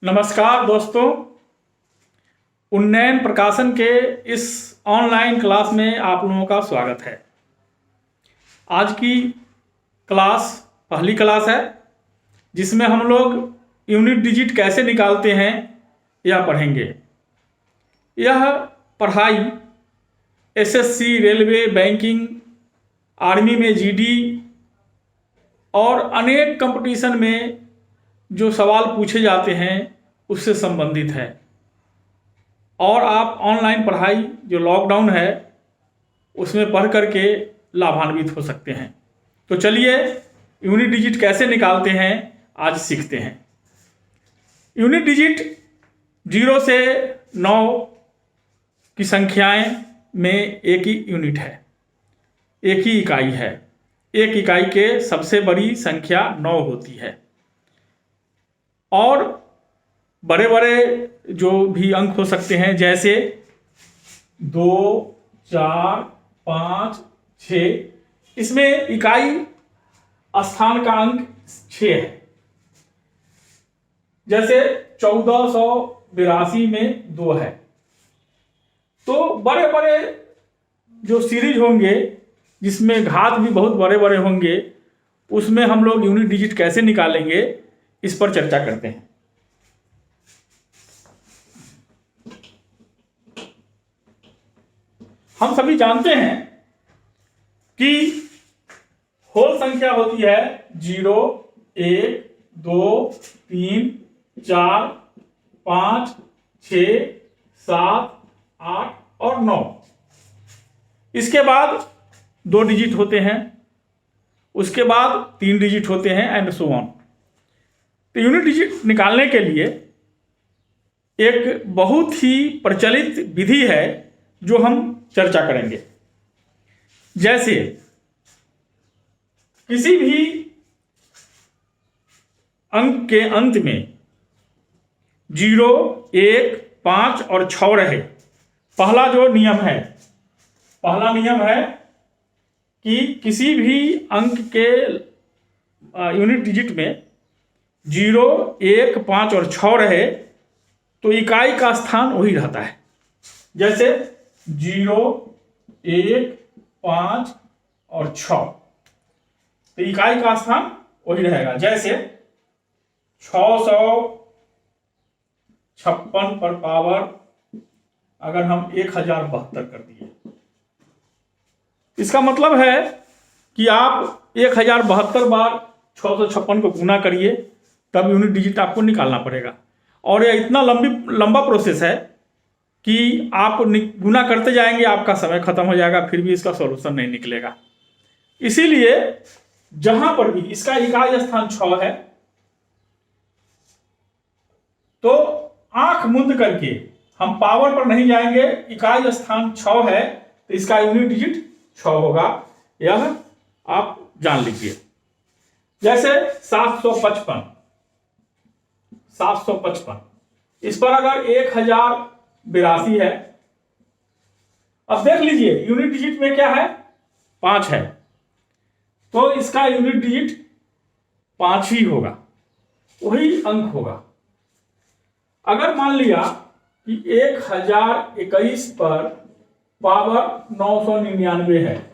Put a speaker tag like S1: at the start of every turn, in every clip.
S1: नमस्कार दोस्तों, उन्नयन प्रकाशन के इस ऑनलाइन क्लास में आप लोगों का स्वागत है। आज की क्लास पहली क्लास है जिसमें हम लोग यूनिट डिजिट कैसे निकालते हैं यह पढ़ेंगे। यह पढ़ाई एसएससी, रेलवे, बैंकिंग, आर्मी में जीडी और अनेक कंपटीशन में जो सवाल पूछे जाते हैं उससे संबंधित है। और आप ऑनलाइन पढ़ाई जो लॉकडाउन है उसमें पढ़ करके लाभान्वित हो सकते हैं। तो चलिए यूनिट डिजिट कैसे निकालते हैं आज सीखते हैं। यूनिट डिजिट 0 से 9 की संख्याएं में एक ही यूनिट है, एक ही इकाई है। एक इकाई के सबसे बड़ी संख्या 9 होती है और बड़े बड़े जो भी अंक हो सकते हैं जैसे 2, 4, 5, 6, इसमें इकाई स्थान का अंक 6 है। जैसे 1482 में 2 है। तो बड़े बड़े जो सीरीज होंगे जिसमें घात भी बहुत बड़े बड़े होंगे उसमें हम लोग यूनिट डिजिट कैसे निकालेंगे इस पर चर्चा करते हैं। हम सभी जानते हैं कि होल संख्या होती है 0, 1, 2, 3, 4, 5, 6, 7, 8 और 9। इसके बाद 2 डिजिट होते हैं, उसके बाद 3 डिजिट होते हैं एंड सो ऑन। तो यूनिट डिजिट निकालने के लिए एक बहुत ही प्रचलित विधि है जो हम चर्चा करेंगे। जैसे किसी भी अंक के अंत में 0, 1, 5 और 6 रहे। पहला नियम है कि किसी भी अंक के यूनिट डिजिट में 0, 1, 5 और 6 रहे तो इकाई का स्थान वही रहता है। जैसे 0, 1, 5 और 6, तो इकाई का स्थान वही रहेगा। जैसे 656 पर पावर अगर हम 1072 कर दिए, इसका मतलब है कि आप 1072 बार 656 को गुना करिए तब यूनिट डिजिट आपको निकालना पड़ेगा। और यह इतना लंबा प्रोसेस है कि आप गुना करते जाएंगे, आपका समय खत्म हो जाएगा, फिर भी इसका सॉल्यूशन नहीं निकलेगा। इसीलिए जहां पर भी इसका इकाई स्थान 6 है तो आंख मूंद करके हम पावर पर नहीं जाएंगे। इकाई स्थान 6 है तो इसका यूनिट डिजिट 6 होगा, यह आप जान लीजिए। जैसे 755, इस पर अगर 1082 है। अब देख लीजिए यूनिट डिजिट में क्या है, 5 है, तो इसका यूनिट डिजिट 5 ही होगा, वही अंक होगा। अगर मान लिया कि 1021 पर पावर 999 है,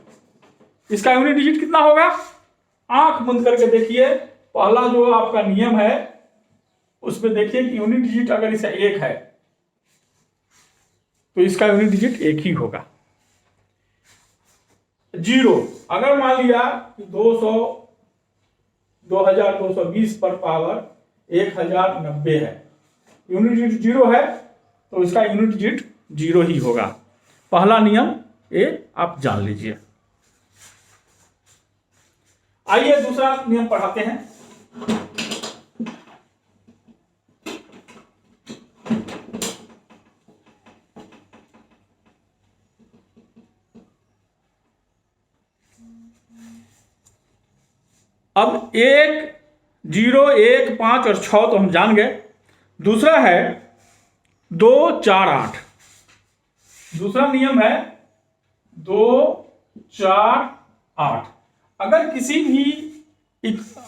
S1: इसका यूनिट डिजिट कितना होगा? आंख बंद करके देखिए, पहला जो आपका नियम है उसमें देखिए कि यूनिट डिजिट अगर इसे 1 है तो इसका यूनिट डिजिट 1 ही होगा। 0 अगर मान लिया कि 2220 पर पावर 1090 है, यूनिट डिजिट 0 है तो इसका यूनिट डिजिट 0 ही होगा। पहला नियम ये आप जान लीजिए। आइए दूसरा नियम पढ़ाते हैं। अब 1, 0, 1, 5 और 6 तो हम जान गए। दूसरा है 2, 4, 8। दूसरा नियम है 2, 4, 8। अगर किसी भी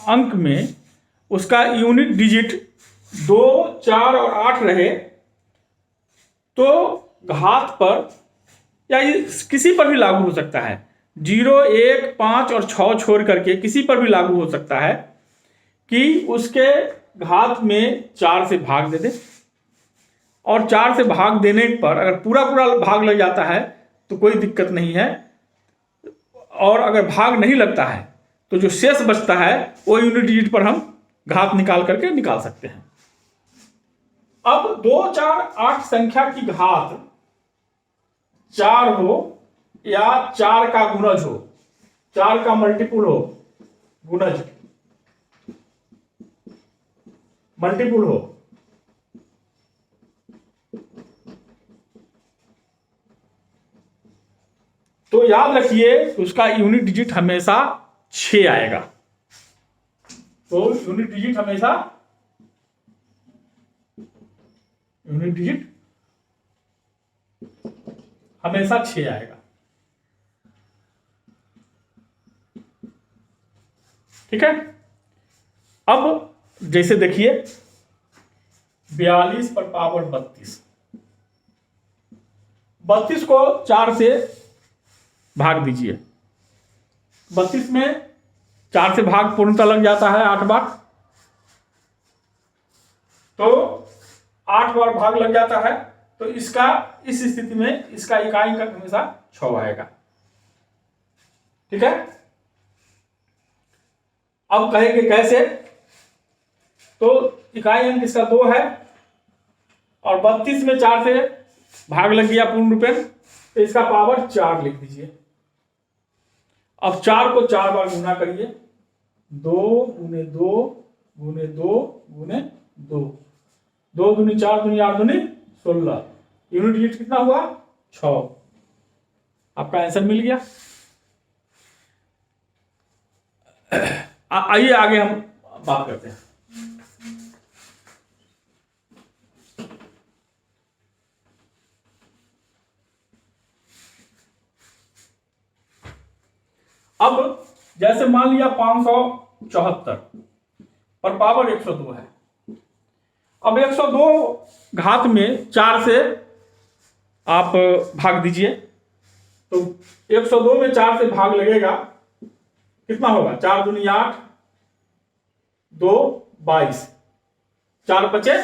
S1: अंक में उसका यूनिट डिजिट 2, 4 और 8 रहे तो घात पर या ये किसी पर भी लागू हो सकता है, 0, 1, 5 और 6 छोड़ करके किसी पर भी लागू हो सकता है कि उसके घात में 4 से भाग दे दे, और 4 से भाग देने पर अगर पूरा पूरा भाग लग जाता है तो कोई दिक्कत नहीं है, और अगर भाग नहीं लगता है तो जो शेष बचता है वो यूनिट डिजिट पर हम घात निकाल करके निकाल सकते हैं। अब 2, 4, 8 संख्या की घात 4 हो या 4 का गुणज हो, 4 का मल्टीपुल हो, गुणज मल्टीपुल हो, तो याद रखिए उसका यूनिट डिजिट हमेशा 6 आएगा। तो यूनिट डिजिट हमेशा 6 आएगा। ठीक है। अब जैसे देखिए 42 पर पावर 32 को 4 से भाग दीजिए। 32 में 4 से भाग पूर्णतः लग जाता है 8 बार, तो 8 बार भाग लग जाता है, तो इसका इस स्थिति में इसका इकाई अंक हमेशा 6 आएगा। ठीक है। अब कहेंगे कैसे, तो इकाई अंक इसका 2 है और 32 में 4 से भाग लग गया पूर्ण रूपेण, तो इसका पावर 4 लिख दीजिए। अब 4 को 4 बार गुना करिए, 2 गुने 2 गुने 2 गुने 2, 2 दूनी 4 दूनी 8 दूनी 16, यूनिट डिजिट कितना हुआ 6। आपका आंसर मिल गया। आइए आगे हम बात करते हैं। अब जैसे मान लिया 574 पर पावर 102 है। अब 102 घात में 4 से आप भाग दीजिए, तो 102 में 4 से भाग लगेगा, कितना होगा 4 दूनी 8, 2 22, 4 बचे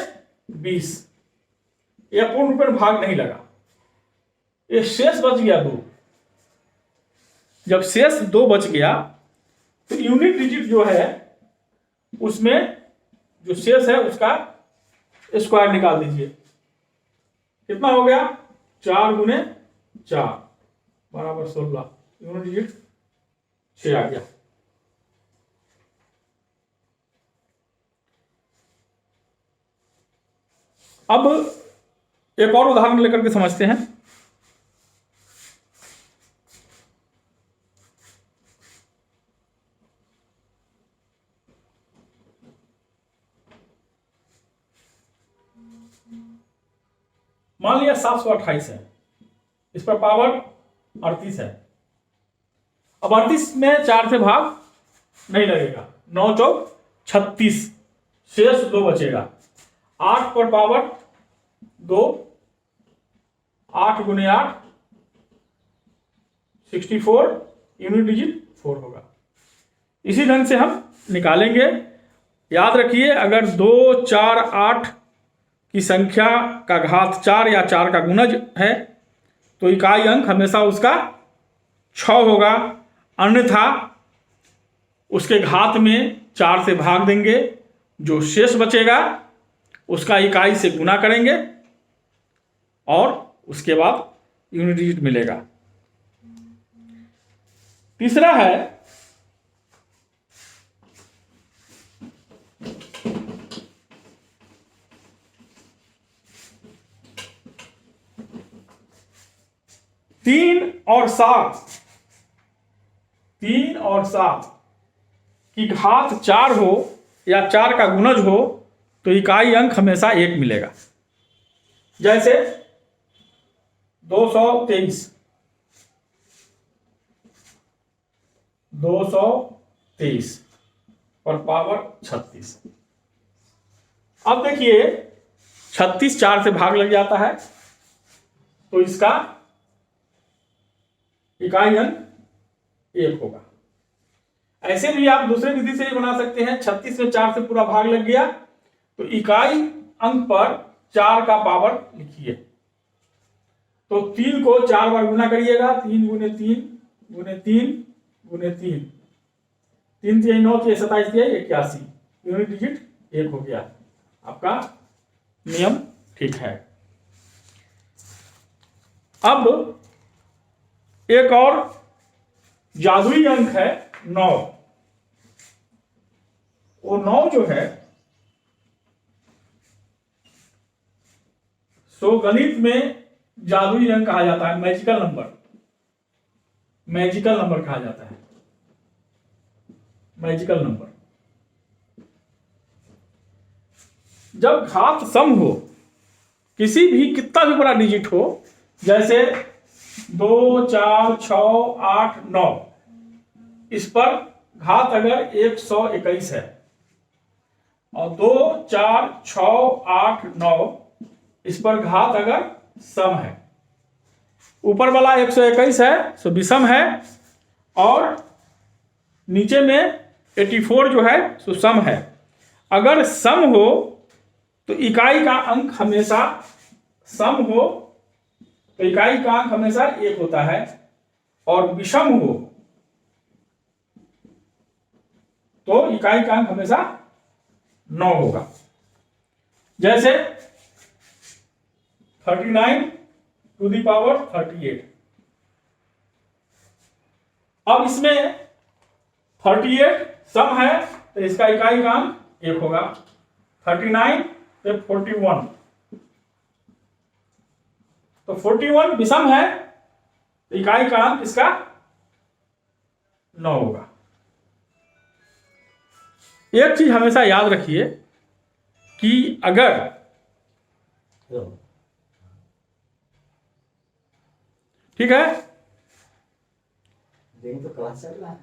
S1: 20। यह पूर्ण रूप में भाग नहीं लगा, ये शेष बच गया 2। जब शेष 2 बच गया तो यूनिट डिजिट जो है उसमें जो शेष है उसका स्क्वायर निकाल दीजिए। कितना हो गया 4 गुने 4 बराबर 16, यूनिट डिजिट 6 आ गया। अब एक और उदाहरण लेकर के समझते हैं। मान लिया 728 है, इस पर पावर 38 है। अब 38 में 4 से भाग नहीं लगेगा, 9 चौक 36, शेष 2 बचेगा। 8 पर पावर 2, 8 गुने 8 64, यूनिट डिजिट 4 होगा। इसी ढंग से हम निकालेंगे। याद रखिए अगर 2, 4, 8 की संख्या का घात 4 या 4 का गुणज है तो इकाई अंक हमेशा उसका 6 होगा, अन्यथा उसके घात में 4 से भाग देंगे, जो शेष बचेगा उसका इकाई से गुना करेंगे और उसके बाद यूनिट डिजिट मिलेगा। तीसरा है तीन और सात की घात 4 हो या 4 का गुणज हो तो इकाई अंक हमेशा 1 मिलेगा। जैसे 223 और पावर 36, अब देखिए 36 4 से भाग लग जाता है, तो इसका इकाई अंक 1 होगा। ऐसे भी आप दूसरे विधि से ही बना सकते हैं। 36 में 4 से पूरा भाग लग गया तो इकाई अंक पर 4 का पावर लिखिए। तो 3 को 4 बार गुना करिएगा, 3 गुने 3 गुने 3 गुने 3, 3 3 9 3 27 3 81, यूनिट डिजिट 1 हो गया। आपका नियम ठीक है। अब एक और जादुई अंक है 9। वो 9 जो है सो गणित में जादुई अंक कहा जाता है, मैजिकल नंबर, मैजिकल नंबर कहा जाता है, मैजिकल नंबर। जब घात सम हो, किसी भी कितना भी बड़ा डिजिट हो, जैसे 2 4 6 8 9, इस पर घात अगर 121 है और 2 4 6 8 9 इस पर घात अगर सम है, ऊपर वाला 121 है सो विषम है और नीचे में 84 जो है सो सम है। अगर सम हो तो इकाई का अंक हमेशा, सम हो तो इकाई का अंक हमेशा 1 होता है, और विषम हो तो इकाई का अंक हमेशा 9 होगा। जैसे 39 टू दी पावर 38। अब इसमें 38 सम है तो इसका इकाई का अंक 1 होगा। 39 पे 41, तो 41 विषम है तो इकाई का अंक इसका 9 होगा। एक चीज हमेशा याद रखिए कि अगर ठीक है,
S2: तो क्लास चल रहा है।